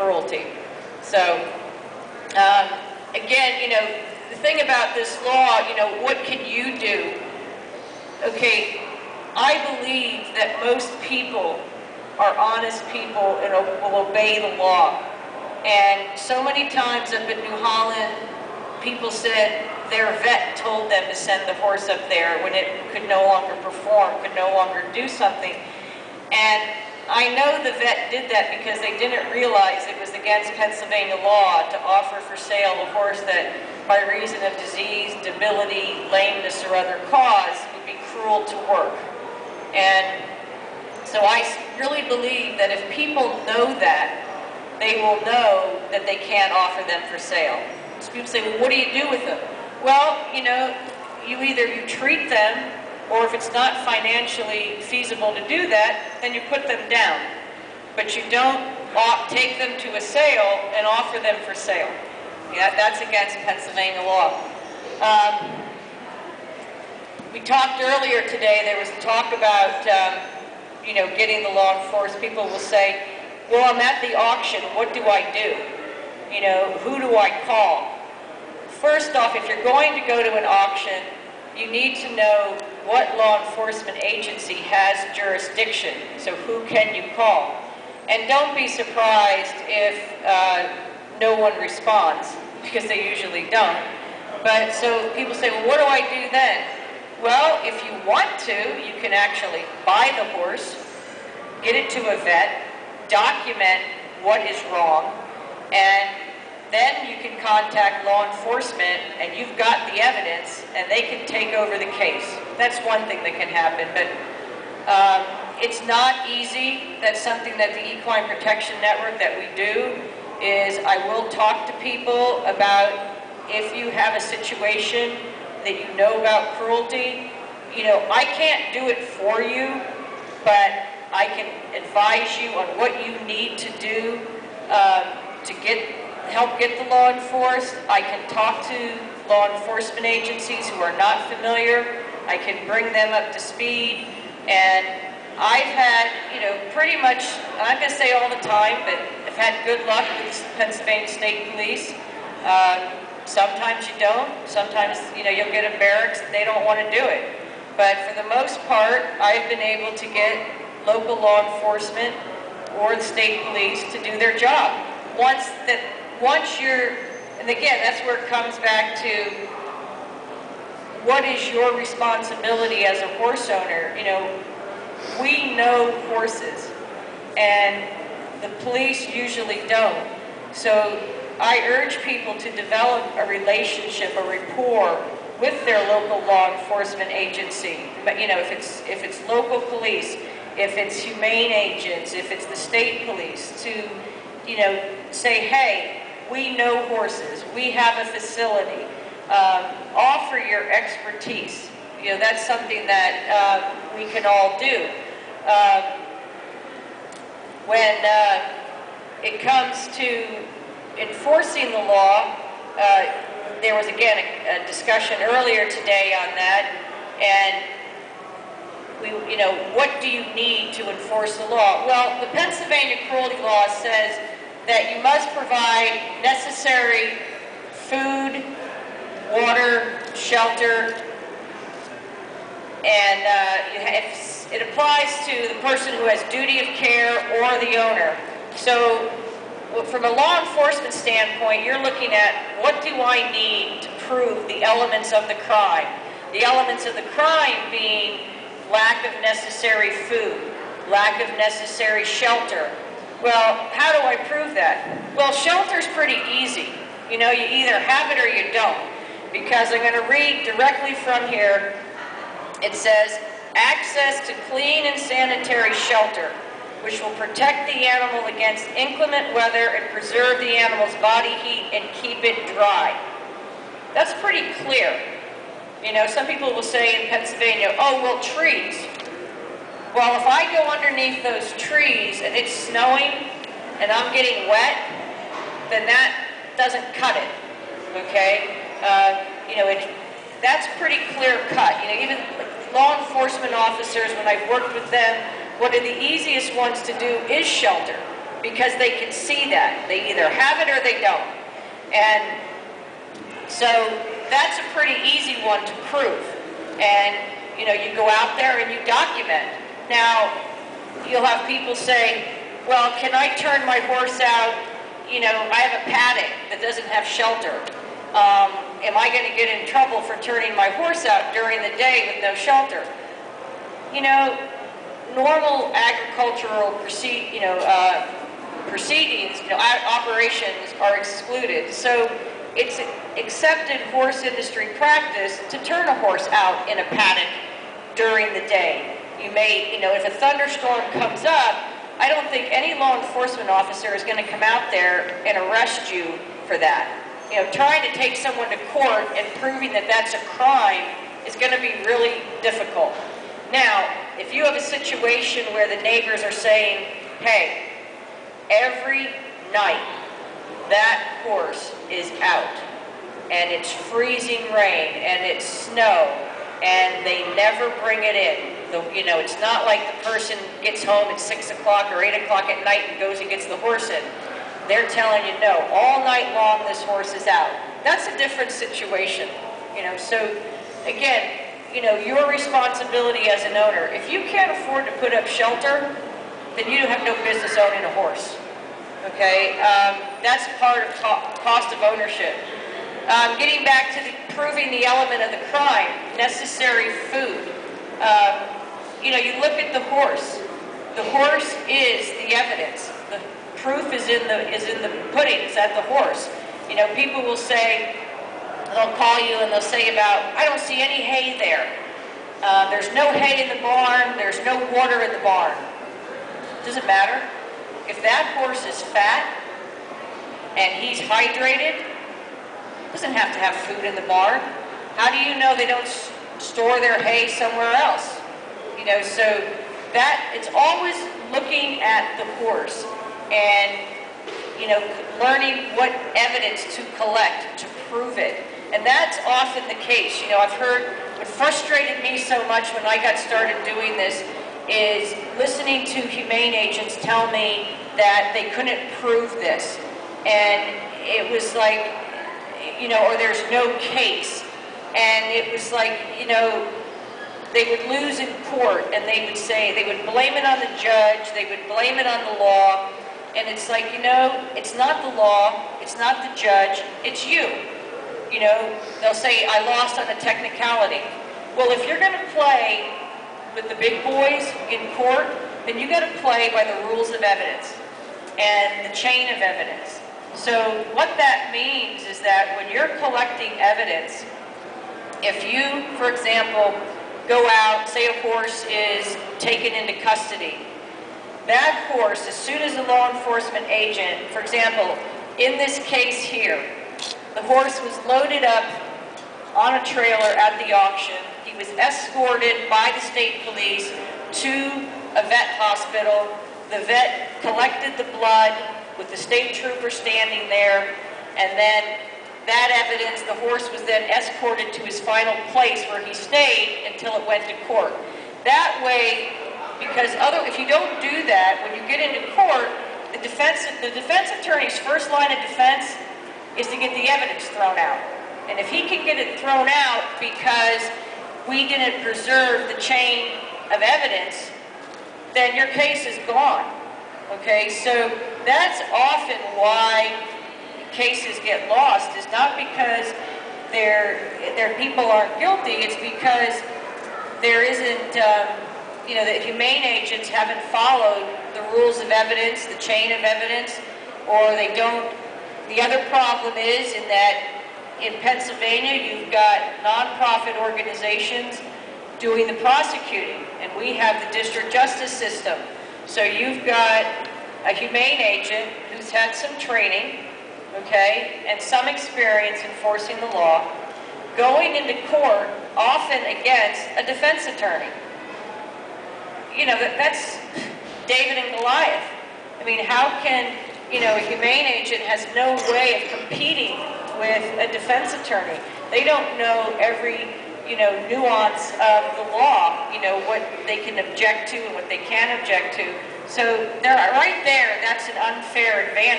cruelty. So, again, you know, the thing about this law, you know, what can you do? Okay, I believe that most people are honest people and will obey the law. And so many times up in New Holland, people said their vet told them to send the horse up there when it could no longer perform, could no longer do something. And I know the vet did that because they didn't realize it was against Pennsylvania law to offer for sale a horse that, by reason of disease, debility, lameness, or other cause, would be cruel to work. And so I really believe that if people know that, they will know that they can't offer them for sale. So people say, well, what do you do with them? Well, you know, you treat them, or if it's not financially feasible to do that, then you put them down. But you don't take them to a sale and offer them for sale. Yeah, that's against Pennsylvania law. We talked earlier today, there was talk about, you know, getting the law enforcement. People will say, well, I'm at the auction, what do I do? You know, who do I call? First off, if you're going to go to an auction, you need to know what law enforcement agency has jurisdiction. So who can you call? And don't be surprised if no one responds, because they usually don't. But so people say, well, what do I do then? Well, if you want to, you can actually buy the horse, get it to a vet, document what is wrong, and then you can contact law enforcement and you've got the evidence and they can take over the case. That's one thing that can happen, but it's not easy. That's something that the Equine Protection Network that we do is I will talk to people about if you have a situation that you know about cruelty. You know, I can't do it for you, but I can advise you on what you need to do to help get the law enforced. I can talk to law enforcement agencies who are not familiar. I can bring them up to speed. And I've had, you know, pretty much, I'm going to say all the time, but I've had good luck with Pennsylvania State Police. Sometimes you don't. Sometimes, you know, you'll get a barracks and they don't want to do it. But for the most part, I've been able to get local law enforcement or the state police to do their job. Once you're, and again, that's where it comes back to what is your responsibility as a horse owner. You know, we know horses, and the police usually don't. So I urge people to develop a relationship, a rapport with their local law enforcement agency. But you know, if it's local police, if it's humane agents, if it's the state police, to, you know, say, hey, we know horses, we have a facility, offer your expertise. You know, that's something that we can all do. When it comes to enforcing the law, there was again a discussion earlier today on that, and you know, what do you need to enforce the law? Well, the Pennsylvania cruelty law says that you must provide necessary food, water, shelter, and it applies to the person who has duty of care or the owner. So from a law enforcement standpoint, you're looking at what do I need to prove the elements of the crime. The elements of the crime being lack of necessary food, lack of necessary shelter. Well, how do I prove that? Well, shelter's pretty easy. You know, you either have it or you don't. Because I'm going to read directly from here. It says, access to clean and sanitary shelter, which will protect the animal against inclement weather and preserve the animal's body heat and keep it dry. That's pretty clear. You know, some people will say in Pennsylvania, oh, well, trees. Well, if I go underneath those trees and it's snowing and I'm getting wet, then that doesn't cut it, okay? You know, that's pretty clear cut. You know, even law enforcement officers, when I've worked with them, one of the easiest ones to do is shelter. because they can see that. They either have it or they don't. And so that's a pretty easy one to prove. And you know, you go out there and you document. Now, you'll have people say, well, can I turn my horse out? You know, I have a paddock that doesn't have shelter. Am I going to get in trouble for turning my horse out during the day with no shelter? You know, normal agricultural proceedings, operations are excluded. So it's accepted horse industry practice to turn a horse out in a paddock during the day. You may, if a thunderstorm comes up, I don't think any law enforcement officer is going to come out there and arrest you for that. You know, trying to take someone to court and proving that that's a crime is going to be really difficult. Now, if you have a situation where the neighbors are saying, hey, every night that horse is out and it's freezing rain and it's snow and they never bring it in. It's not like the person gets home at 6 o'clock or 8 o'clock at night and goes and gets the horse in. They're telling you, no, all night long this horse is out. That's a different situation. So again, your responsibility as an owner. If you can't afford to put up shelter, then you have no business owning a horse. Okay, that's part of cost of ownership. Getting back to proving the element of the crime, necessary food. You look at the horse. The horse is the evidence. The proof is in the pudding. It's at the horse. People will say, they'll call you and they'll say about, I don't see any hay there. There's no hay in the barn. There's no water in the barn. Does it matter? If that horse is fat and he's hydrated, doesn't have to have food in the barn. How do you know they don't store their hay somewhere else? So that it's always looking at the horse and learning what evidence to collect to prove it. And that's often the case. I've heard what frustrated me so much when I got started doing this is listening to humane agents tell me that they couldn't prove this. And it was like, or there's no case. And it was like, they would lose in court and they would say, they would blame it on the judge, they would blame it on the law. And it's like, it's not the law, it's not the judge, it's you. They'll say, I lost on a technicality. Well, if you're going to play with the big boys in court, then you got to play by the rules of evidence and the chain of evidence. So what that means is that when you're collecting evidence, if you, for example, go out, say a horse is taken into custody, that horse, as soon as a law enforcement agent, for example, in this case here, the horse was loaded up on a trailer at the auction. He was escorted by the state police to a vet hospital. The vet collected the blood with the state trooper standing there, and then that evidence, the horse was then escorted to his final place where he stayed until it went to court. That way, because if you don't do that, when you get into court, the defense attorney's first line of defense is to get the evidence thrown out. And if he can get it thrown out because we didn't preserve the chain of evidence, then your case is gone. Okay, so that's often why cases get lost. Is not because their people aren't guilty, it's because there isn't, the humane agents haven't followed the rules of evidence, the chain of evidence, or they don't. The other problem is in that in Pennsylvania you've got nonprofit organizations doing the prosecuting, and we have the district justice system. So you've got a humane agent who's had some training, okay, and some experience enforcing the law, going into court often against a defense attorney. That's David and Goliath. I mean, how can, a humane agent has no way of competing with a defense attorney. They don't know every, nuance of the law, what they can object to and what they can't object to. So there, right there, that's an unfair advantage.